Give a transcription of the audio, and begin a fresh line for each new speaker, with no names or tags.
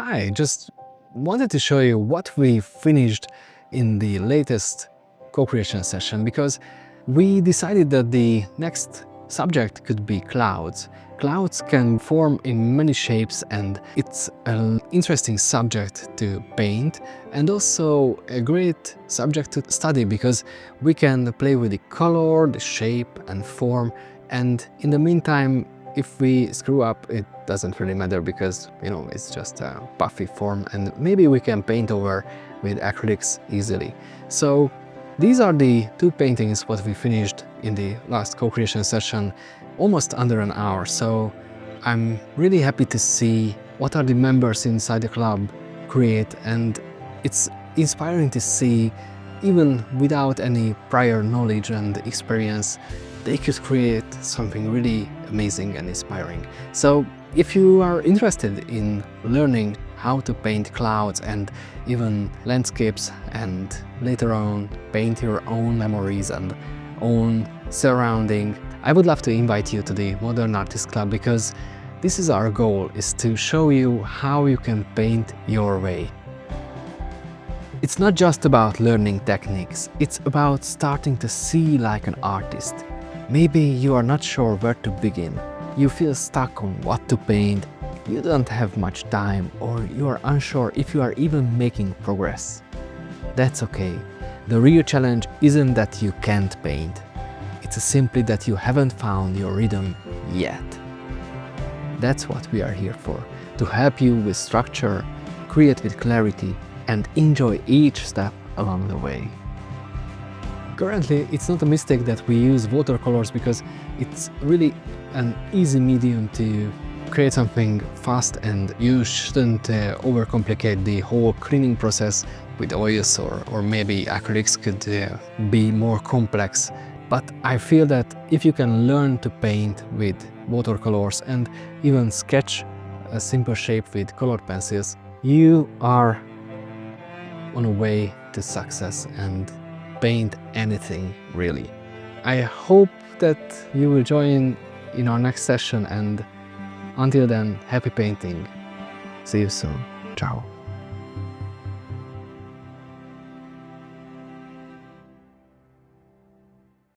Hi, just wanted to show you what we finished in the latest co-creation session, because we decided that the next subject could be clouds. Clouds can form in many shapes, and it's an interesting subject to paint and also a great subject to study, because we can play with the color, the shape and form, and in the meantime, if we screw up, it doesn't really matter, because it's just a puffy form and maybe we can paint over with acrylics easily. So these are the two paintings what we finished in the last co-creation session, almost under an hour. So I'm really happy to see what are the members inside the club create, and it's inspiring to see, even without any prior knowledge and experience, they could create something really amazing and inspiring. So if you are interested in learning how to paint clouds and even landscapes, and later on paint your own memories and own surrounding, I would love to invite you to the Modern Artist Club, because this is our goal, is to show you how you can paint your way. It's not just about learning techniques, it's about starting to see like an artist. Maybe you are not sure where to begin, you feel stuck on what to paint, you don't have much time, or you are unsure if you are even making progress. That's okay. The real challenge isn't that you can't paint, it's simply that you haven't found your rhythm yet. That's what we are here for, to help you with structure, create with clarity, and enjoy each step along the way. Currently, it's not a mistake that we use watercolors, because it's really an easy medium to create something fast, and you shouldn't overcomplicate the whole cleaning process with oils, or maybe acrylics could be more complex. But I feel that if you can learn to paint with watercolors and even sketch a simple shape with colored pencils, you are on a way to success and paint anything, really. I hope that you will join in our next session, and until then, happy painting. See you soon. Ciao.